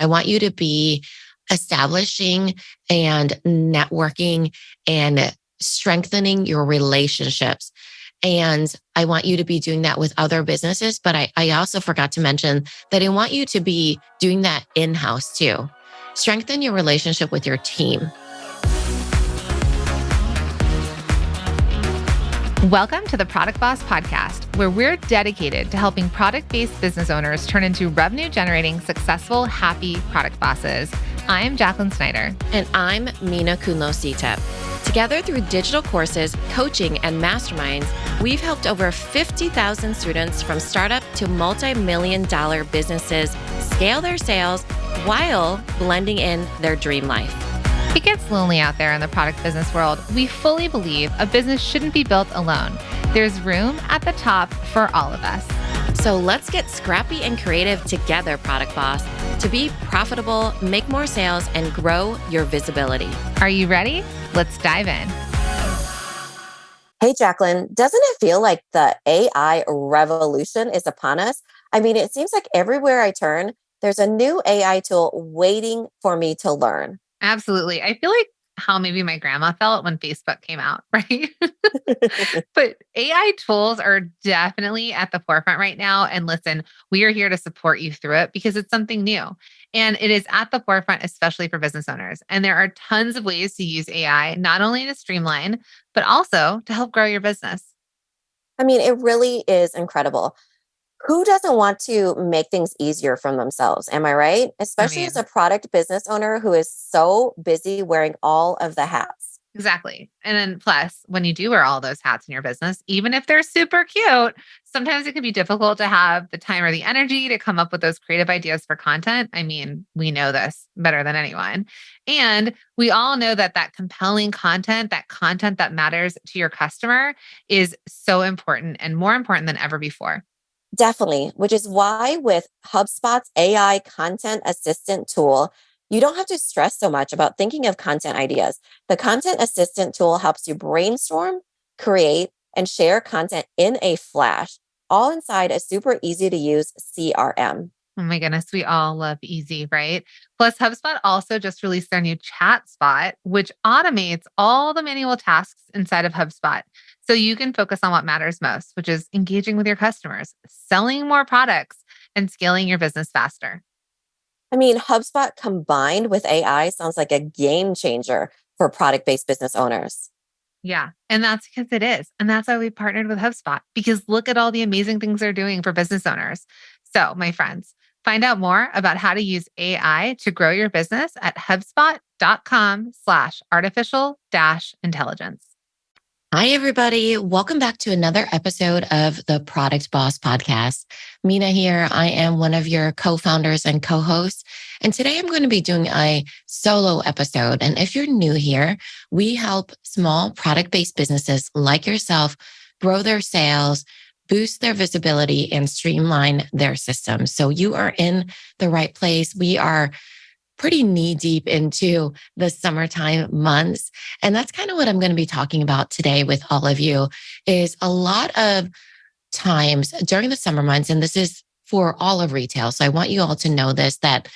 I want you to be establishing and networking and strengthening your relationships. And I want you to be doing that with other businesses. But I also forgot to mention that I want you to be doing that in-house too. Strengthen your relationship with your team. Welcome to the Product Boss Podcast, where we're dedicated to helping product-based business owners turn into revenue-generating, successful, happy product bosses. I'm Jacqueline Snyder. And I'm Mina Kunlo-Sitep. Together through digital courses, coaching, and masterminds, we've helped over 50,000 students from startup to multi-million-dollar businesses scale their sales while blending in their dream life. It gets lonely out there in the product business world. We fully believe a business shouldn't be built alone. There's room at the top for all of us. So let's get scrappy and creative together, Product Boss, to be profitable, make more sales, and grow your visibility. Are you ready? Let's dive in. Hey, Jacqueline, doesn't it feel like the AI revolution is upon us? I mean, it seems like everywhere I turn, there's a new AI tool waiting for me to learn. Absolutely. I feel like how maybe my grandma felt when Facebook came out, right? But AI tools are definitely at the forefront right now. And listen, we are here to support you through it because it's something new. And it is at the forefront, especially for business owners. And there are tons of ways to use AI, not only to streamline, but also to help grow your business. I mean, it really is incredible. Who doesn't want to make things easier for themselves? Am I right? Especially as a product business owner who is so busy wearing all of the hats. Exactly. And then plus, when you do wear all those hats in your business, even if they're super cute, sometimes it can be difficult to have the time or the energy to come up with those creative ideas for content. I mean, we know this better than anyone. And we all know that compelling content, that content that matters to your customer is so important and more important than ever before. Definitely, which is why with HubSpot's AI content assistant tool, you don't have to stress so much about thinking of content ideas. The content assistant tool helps you brainstorm, create, and share content in a flash, all inside a super easy to use CRM. Oh my goodness, we all love easy, right? Plus, HubSpot also just released their new chat spot, which automates all the manual tasks inside of HubSpot. So you can focus on what matters most, which is engaging with your customers, selling more products, and scaling your business faster. I mean, HubSpot combined with AI sounds like a game changer for product-based business owners. Yeah. And that's because it is. And that's why we partnered with HubSpot, because look at all the amazing things they're doing for business owners. So, my friends, find out more about how to use AI to grow your business at HubSpot.com/artificial-intelligence. Hi, everybody. Welcome back to another episode of the Product Boss Podcast. Mina here. I am one of your co-founders and co-hosts. And today I'm going to be doing a solo episode. And if you're new here, we help small product-based businesses like yourself grow their sales, boost their visibility, and streamline their systems. So you are in the right place. We are pretty knee deep into the summertime months. And that's kind of what I'm going to be talking about today with all of you is a lot of times during the summer months, and this is for all of retail. So I want you all to know this, that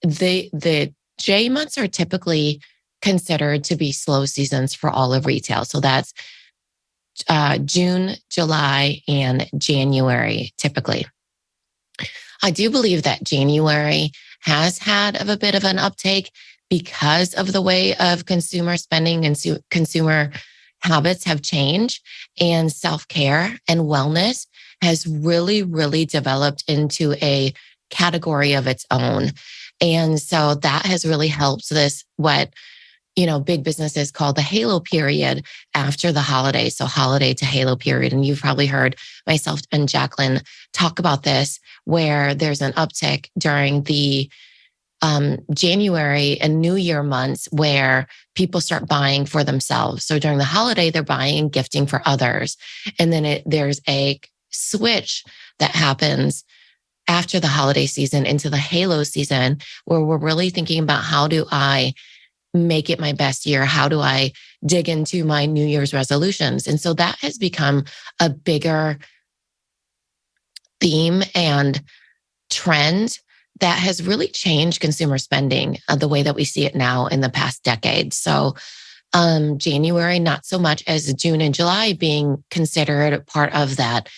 the J months are typically considered to be slow seasons for all of retail. So that's June, July, and January typically. I do believe that January has had a bit of an uptake because of the way of consumer spending and consumer habits have changed, and self-care and wellness has really, really developed into a category of its own. And so that has really helped this, what big businesses call the halo period after the holidays. So holiday to halo period. And you've probably heard myself and Jacqueline talk about this, where there's an uptick during the January and New Year months where people start buying for themselves. So during the holiday, they're buying and gifting for others. And then there's a switch that happens after the holiday season into the halo season, where we're really thinking about how do I make it my best year? How do I dig into my New Year's resolutions? And so that has become a bigger theme and trend that has really changed consumer spending the way that we see it now in the past decade. So January, not so much as June and July being considered part of that,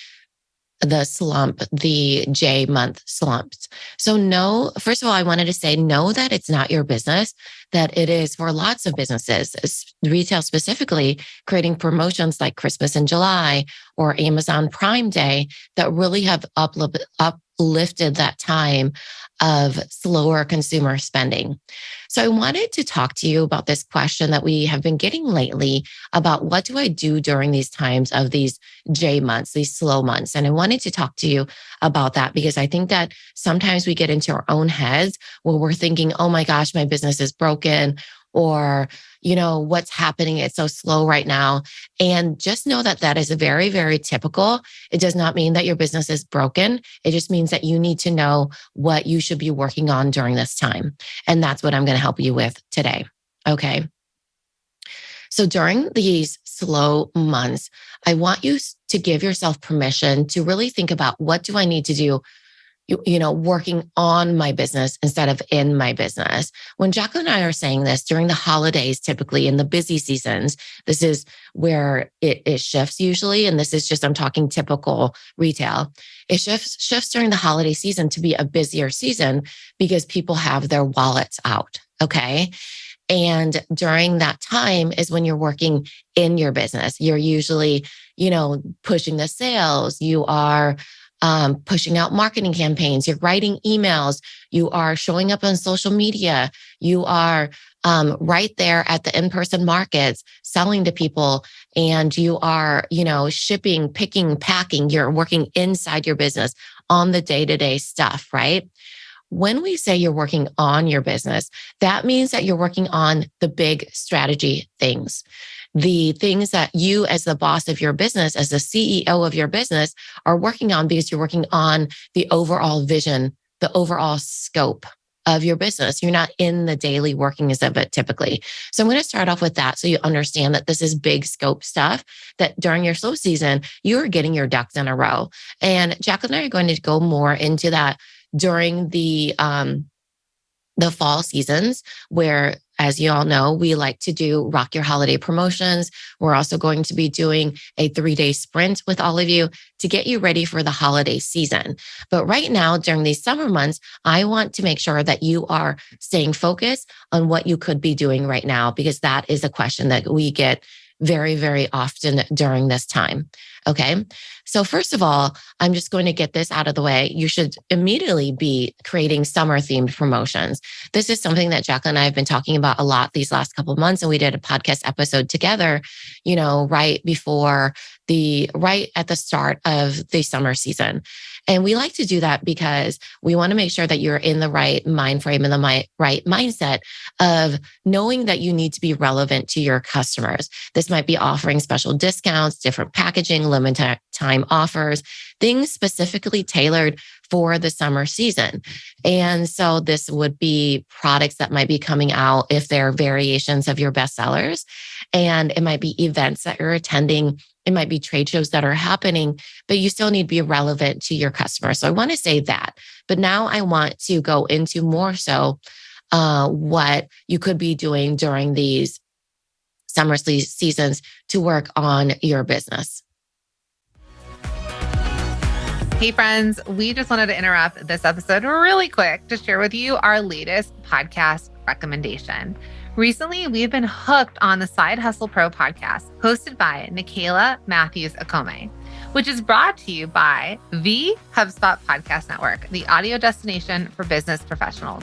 the slump, the J month slumps. So no, first of all, I wanted to say, know that it's not your business, that it is for lots of businesses, retail specifically, creating promotions like Christmas in July or Amazon Prime Day that really have uplifted that time of slower consumer spending. So I wanted to talk to you about this question that we have been getting lately about what do I do during these times of these J months, these slow months. And I wanted to talk to you about that because I think that sometimes we get into our own heads where we're thinking, oh my gosh, my business is broken, or, what's happening? It's so slow right now. And just know that that is very, very typical. It does not mean that your business is broken. It just means that you need to know what you should be working on during this time. And that's what I'm going to help you with today. Okay. So during these slow months, I want you to give yourself permission to really think about, what do I need to do, working on my business instead of in my business. When Jacqueline and I are saying this during the holidays, typically in the busy seasons, this is where it shifts usually. And this is just, I'm talking typical retail. It shifts during the holiday season to be a busier season because people have their wallets out. Okay. And during that time is when you're working in your business. You're usually, pushing the sales. You are pushing out marketing campaigns. You're writing emails. You are showing up on social media. You are right there at the in-person markets, selling to people. And you are, shipping, picking, packing. You're working inside your business on the day-to-day stuff, right? When we say you're working on your business, that means that you're working on the big strategy things. The things that you as the boss of your business, as the CEO of your business, are working on because you're working on the overall vision, the overall scope of your business. You're not in the daily workings of it typically. So I'm going to start off with that so you understand that this is big scope stuff that during your slow season, you're getting your ducks in a row. And Jacqueline and I are going to go more into that during the fall seasons where, as you all know, we like to do Rock Your Holiday promotions. We're also going to be doing a 3-day sprint with all of you to get you ready for the holiday season. But right now, during these summer months, I want to make sure that you are staying focused on what you could be doing right now, because that is a question that we get very, very often during this time. Okay. So first of all, I'm just going to get this out of the way. You should immediately be creating summer themed promotions. This is something that Jacqueline and I have been talking about a lot these last couple of months. And we did a podcast episode together, right at the start of the summer season. And we like to do that because we want to make sure that you're in the right mind frame and the right mindset of knowing that you need to be relevant to your customers. This might be offering special discounts, different packaging, limited time offers, things specifically tailored for the summer season. And so this would be products that might be coming out if they're variations of your bestsellers. And it might be events that you're attending. It might be trade shows that are happening, but you still need to be relevant to your customers. So I want to say that. But now I want to go into more so what you could be doing during these summer seasons to work on your business. Hey friends, we just wanted to interrupt this episode really quick to share with you our latest podcast recommendation. Recently, we've been hooked on the Side Hustle Pro podcast, hosted by Nicaila Matthews-Okome, which is brought to you by the HubSpot Podcast Network, the audio destination for business professionals.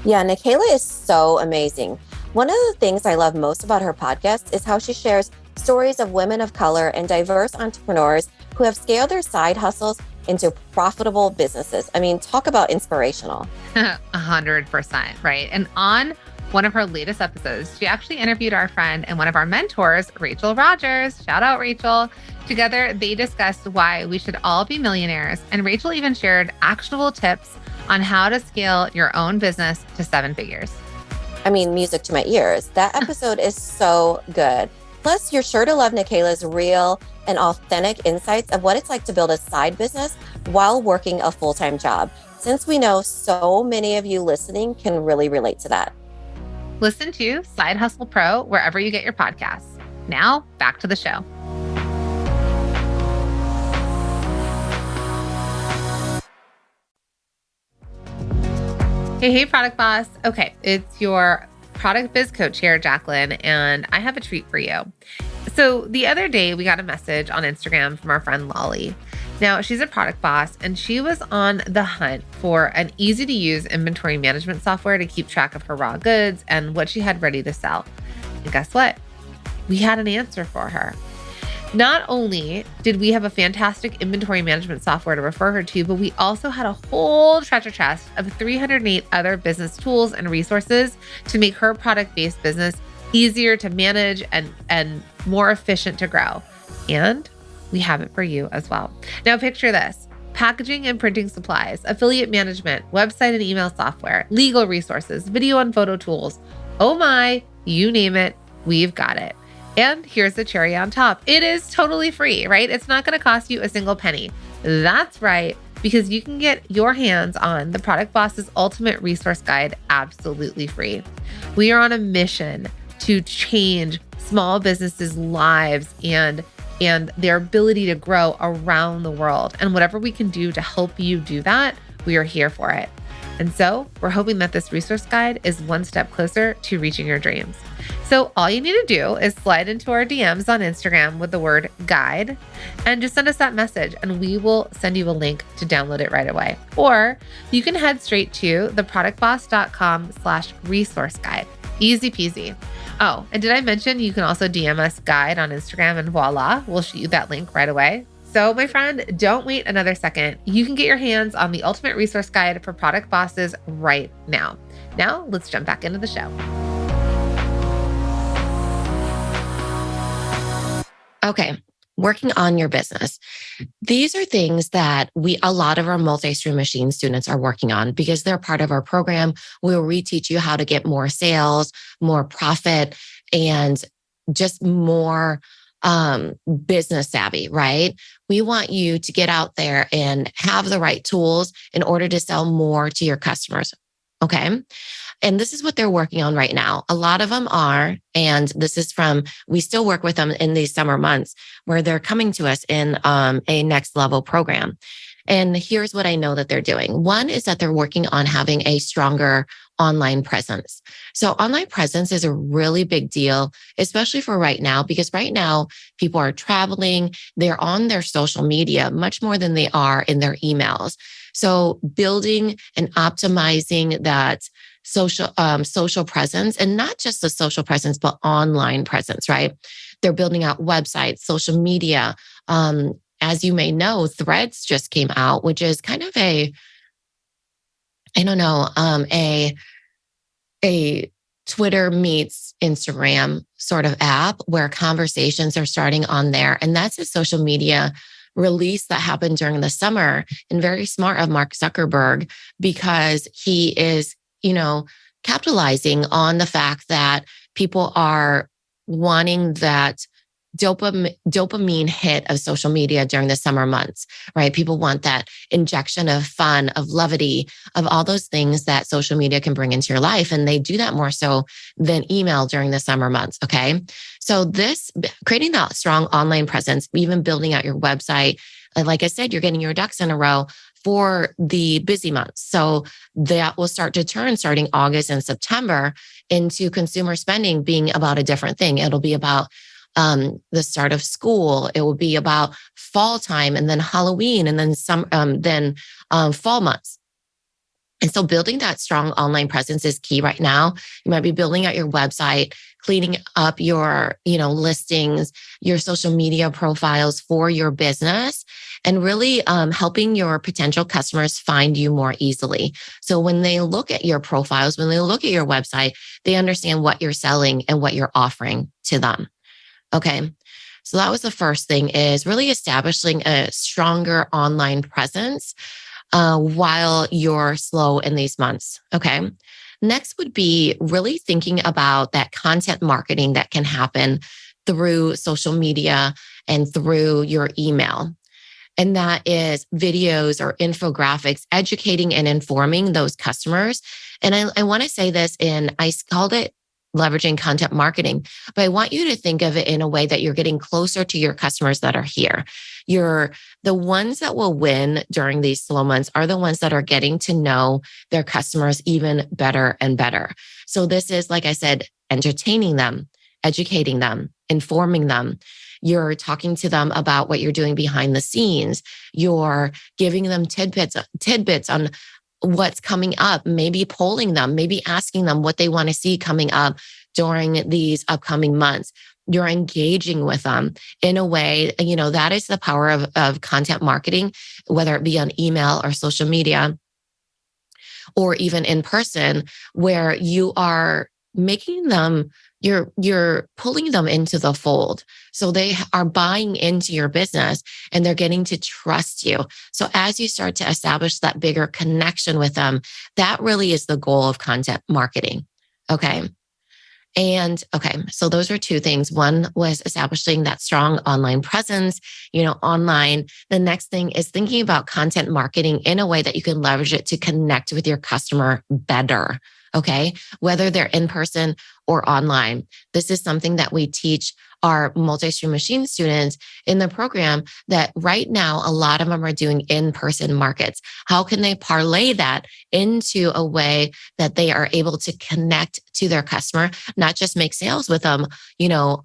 Yeah, Nicaila is so amazing. One of the things I love most about her podcast is how she shares stories of women of color and diverse entrepreneurs who have scaled their side hustles into profitable businesses. I mean, talk about inspirational. 100%, right? And on one of her latest episodes, she actually interviewed our friend and one of our mentors, Rachel Rogers. Shout out, Rachel. Together, they discussed why we should all be millionaires. And Rachel even shared actionable tips on how to scale your own business to 7 figures. I mean, music to my ears. That episode is so good. Plus, you're sure to love Nicaila's real and authentic insights of what it's like to build a side business while working a full-time job. since we know so many of you listening can really relate to that. Listen to Side Hustle Pro wherever you get your podcasts. Now, back to the show. Hey, Product Boss. Okay, it's your product biz coach here, Jacqueline, and I have a treat for you. So the other day, we got a message on Instagram from our friend Lolly. Now, she's a product boss, and she was on the hunt for an easy-to-use inventory management software to keep track of her raw goods and what she had ready to sell. And guess what? We had an answer for her. Not only did we have a fantastic inventory management software to refer her to, but we also had a whole treasure chest of 308 other business tools and resources to make her product-based business easier to manage and more efficient to grow. And we have it for you as well. Now picture this: packaging and printing supplies, affiliate management, website and email software, legal resources, video and photo tools. Oh my, you name it, we've got it. And here's the cherry on top. It is totally free, right? It's not going to cost you a single penny. That's right, because you can get your hands on the Product Boss's Ultimate Resource Guide absolutely free. We are on a mission to change small businesses' lives and their ability to grow around the world. And whatever we can do to help you do that, we are here for it. And so we're hoping that this resource guide is one step closer to reaching your dreams. So all you need to do is slide into our DMs on Instagram with the word guide and just send us that message, and we will send you a link to download it right away. Or you can head straight to theproductboss.com/resource guide. Easy peasy. Oh, and did I mention you can also DM us guide on Instagram, and voila, we'll shoot you that link right away. So my friend, don't wait another second. You can get your hands on the Ultimate Resource Guide for Product Bosses right now. Now let's jump back into the show. Okay, working on your business. These are things that a lot of our multi-stream machine students are working on because they're part of our program where we teach you how to get more sales, more profit, and just more business savvy, right? We want you to get out there and have the right tools in order to sell more to your customers. Okay. And this is what they're working on right now. A lot of them are, and this is we still work with them in these summer months where they're coming to us in a next level program. And here's what I know that they're doing. One is that they're working on having a stronger online presence. So online presence is a really big deal, especially for right now, because right now people are traveling, they're on their social media much more than they are in their emails. So building and optimizing that social presence, and not just the social presence, but online presence, right? They're building out websites, social media. As you may know, Threads just came out, which is kind of a Twitter meets Instagram sort of app where conversations are starting on there. And that's a social media release that happened during the summer, and very smart of Mark Zuckerberg, because he is, capitalizing on the fact that people are wanting that dopamine hit of social media during the summer months, right? People want that injection of fun, of levity, of all those things that social media can bring into your life. And they do that more so than email during the summer months. Okay. So creating that strong online presence, even building out your website, like I said, you're getting your ducks in a row for the busy months. So that will start to turn starting August and September into consumer spending being about a different thing. It'll be about the start of school. It will be about fall time, and then Halloween, and then fall months. And so building that strong online presence is key right now. You might be building out your website, cleaning up your, listings, your social media profiles for your business, and really helping your potential customers find you more easily. So when they look at your profiles, when they look at your website, they understand what you're selling and what you're offering to them. Okay. So that was the first thing, is really establishing a stronger online presence while you're slow in these months. Okay. Next would be really thinking about that content marketing that can happen through social media and through your email. And that is videos or infographics, educating and informing those customers. And I want to say this I called it leveraging content marketing, but I want you to think of it in a way that you're getting closer to your customers that are here. The ones that will win during these slow months are the ones that are getting to know their customers even better and better. So this is, like I said, entertaining them, educating them, informing them. You're talking to them about what you're doing behind the scenes. You're giving them tidbits on what's coming up, maybe polling them, maybe asking them what they want to see coming up during these upcoming months. You're engaging with them in a way, that is the power of content marketing, whether it be on email or social media or even in person, where you are making them, you're pulling them into the fold. So they are buying into your business and they're getting to trust you. So as you start to establish that bigger connection with them, that really is the goal of content marketing. Okay. So those are two things. One was establishing that strong online presence, online. The next thing is thinking about content marketing in a way that you can leverage it to connect with your customer better. Okay. Whether they're in person or online. This is something that we teach our multi-stream machine students in the program, that right now, a lot of them are doing in-person markets. How can they parlay that into a way that they are able to connect to their customer, not just make sales with them,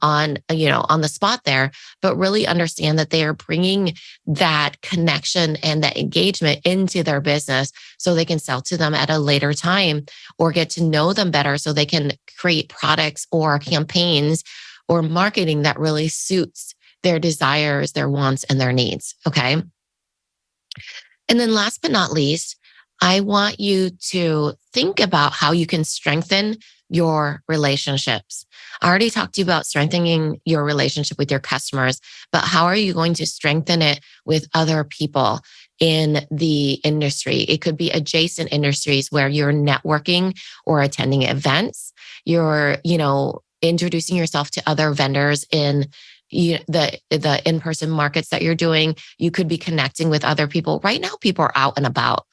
on the spot there, but really understand that they are bringing that connection and that engagement into their business so they can sell to them at a later time or get to know them better so they can create products or campaigns or marketing that really suits their desires, their wants, and their needs. Okay. And then last but not least, I want you to think about how you can strengthen your relationships. I already talked to you about strengthening your relationship with your customers, but how are you going to strengthen it with other people in the industry? It could be adjacent industries where you're networking or attending events. You're, introducing yourself to other vendors in the in-person markets that you're doing. You could be connecting with other people. Right now, people are out and about.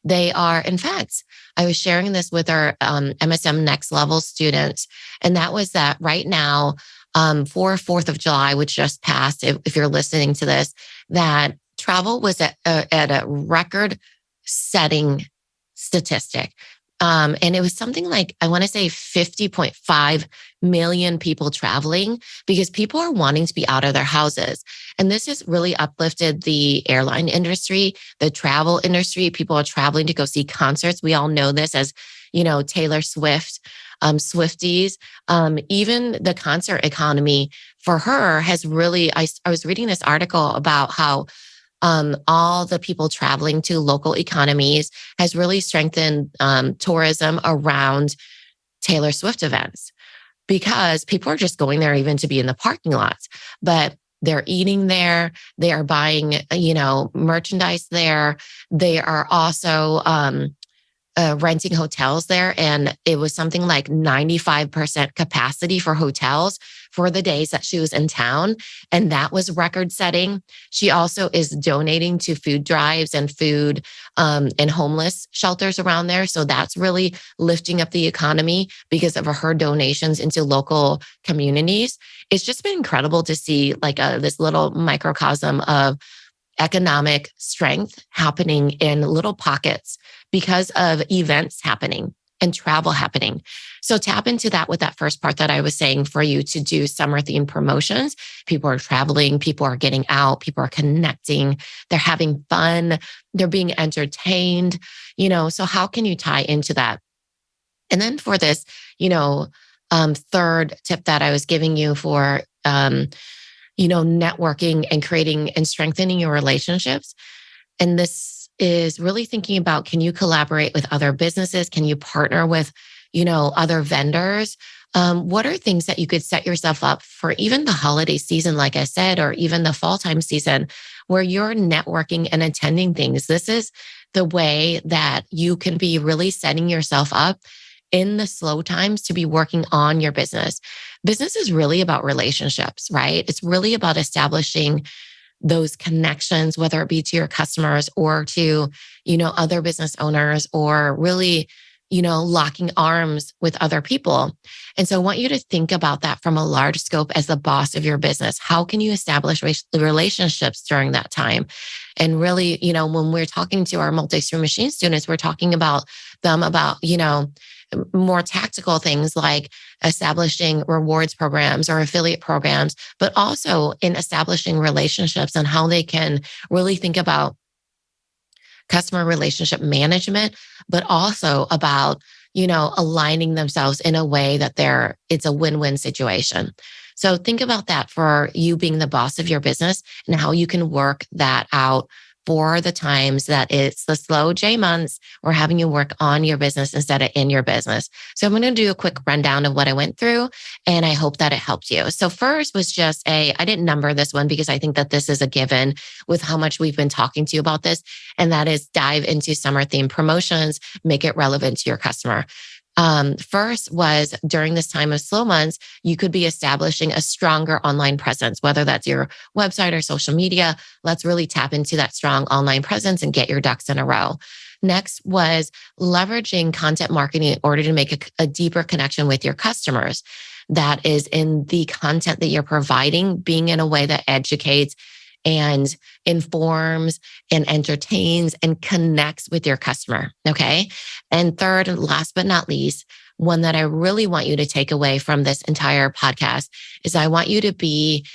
They are, in fact, I was sharing this with our MSM Next Level students, and that was that right now, for 4th of July, which just passed, if you're listening to this, that travel was at a record-setting statistic. And it was something like, I want to say 50.5 million people traveling, because people are wanting to be out of their houses. And this has really uplifted the airline industry, the travel industry. People are traveling to go see concerts. We all know this as, Taylor Swift, Swifties. Even the concert economy for her has really, I was reading this article about how all the people traveling to local economies has really strengthened tourism around Taylor Swift events, because people are just going there even to be in the parking lots, but they're eating there. They are buying, merchandise there. They are also renting hotels there. And it was something like 95% capacity for hotels for the days that she was in town. And that was record setting. She also is donating to food drives and food and homeless shelters around there. So that's really lifting up the economy because of her donations into local communities. It's just been incredible to see this little microcosm of economic strength happening in little pockets because of events happening and travel happening. So tap into that with that first part that I was saying, for you to do summer themed promotions. People are traveling, people are getting out, people are connecting, they're having fun, they're being entertained, so how can you tie into that? And then for this, third tip that I was giving you for, networking and creating and strengthening your relationships. And this is really thinking about, can you collaborate with other businesses? Can you partner with, other vendors? What are things that you could set yourself up for even the holiday season, like I said, or even the fall time season, where you're networking and attending things? This is the way that you can be really setting yourself up in the slow times to be working on your business. Business is really about relationships, right? It's really about establishing those connections, whether it be to your customers or to, other business owners, or really, locking arms with other people. And so I want you to think about that from a large scope as the boss of your business. How can you establish relationships during that time? And really, when we're talking to our multi-stream machine students, we're talking about them about, more tactical things like establishing rewards programs or affiliate programs, but also in establishing relationships and how they can really think about customer relationship management, but also about, aligning themselves in a way that it's a win-win situation. So think about that for you being the boss of your business and how you can work that out for the times that it's the slow J months, or having you work on your business instead of in your business. So I'm going to do a quick rundown of what I went through, and I hope that it helped you. So first was just I didn't number this one because I think that this is a given with how much we've been talking to you about this. And that is dive into summer themed promotions, make it relevant to your customer. First was during this time of slow months, you could be establishing a stronger online presence, whether that's your website or social media. Let's really tap into that strong online presence and get your ducks in a row. Next was leveraging content marketing in order to make a deeper connection with your customers. That is in the content that you're providing, being in a way that educates and informs and entertains and connects with your customer. Okay. And third, and last but not least, one that I really want you to take away from this entire podcast is I want you to be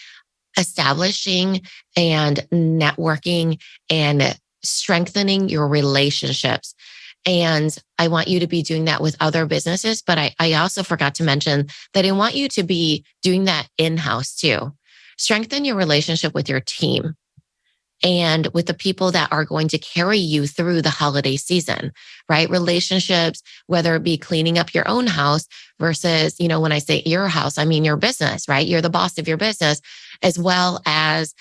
establishing and networking and strengthening your relationships. And I want you to be doing that with other businesses. But I also forgot to mention that I want you to be doing that in-house too. Strengthen your relationship with your team and with the people that are going to carry you through the holiday season, right? Relationships, whether it be cleaning up your own house versus, when I say your house, I mean your business, right? You're the boss of your business, as well as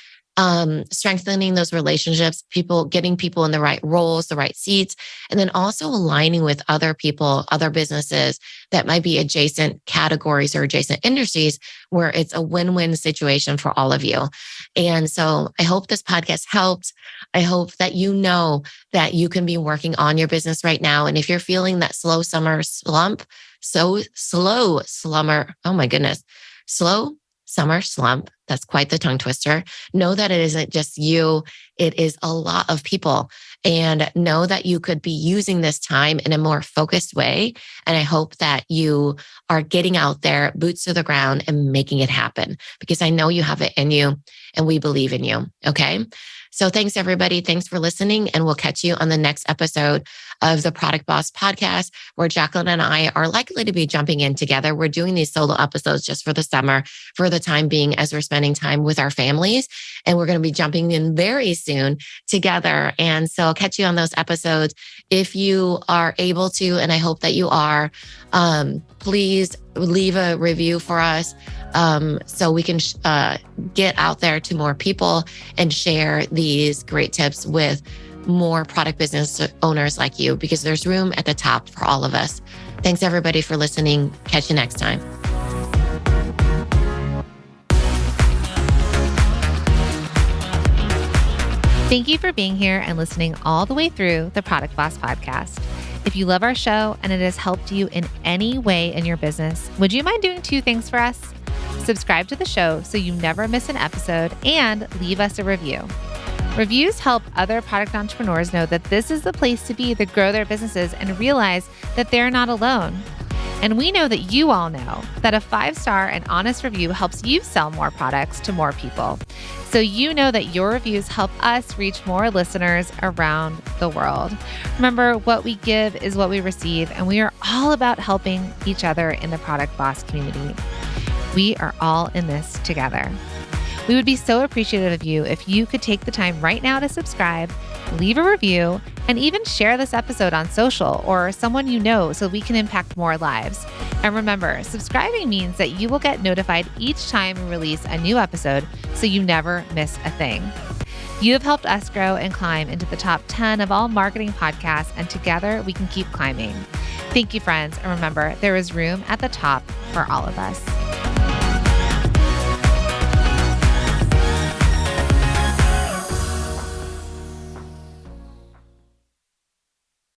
strengthening those relationships, getting people in the right roles, the right seats, and then also aligning with other people, other businesses that might be adjacent categories or adjacent industries where it's a win-win situation for all of you. And so I hope this podcast helped. I hope that you know that you can be working on your business right now. And if you're feeling that slow summer slump, slow summer slump, that's quite the tongue twister. Know that it isn't just you. It is a lot of people. And know that you could be using this time in a more focused way. And I hope that you are getting out there, boots to the ground, and making it happen, because I know you have it in you and we believe in you. Okay. So thanks, everybody. Thanks for listening. And we'll catch you on the next episode of the Product Boss podcast, where Jacqueline and I are likely to be jumping in together. We're doing these solo episodes just for the summer, for the time being, as we're spending time with our families. And we're going to be jumping in very soon together. And so I'll catch you on those episodes. If you are able to, and I hope that you are, please leave a review for us. So we can get out there to more people and share these great tips with more product business owners like you, because there's room at the top for all of us. Thanks, everybody, for listening. Catch you next time. Thank you for being here and listening all the way through the Product Boss podcast. If you love our show and it has helped you in any way in your business, would you mind doing 2 things for us? Subscribe to the show so you never miss an episode, and leave us a review. Reviews help other product entrepreneurs know that this is the place to be to grow their businesses and realize that they're not alone. And we know that you all know that a 5-star and honest review helps you sell more products to more people. So you know that your reviews help us reach more listeners around the world. Remember, what we give is what we receive, and we are all about helping each other in the Product Boss community. We are all in this together. We would be so appreciative of you if you could take the time right now to subscribe, leave a review, and even share this episode on social or someone you know, so we can impact more lives. And remember, subscribing means that you will get notified each time we release a new episode, so you never miss a thing. You have helped us grow and climb into the top 10 of all marketing podcasts, and together we can keep climbing. Thank you, friends. And remember, there is room at the top for all of us.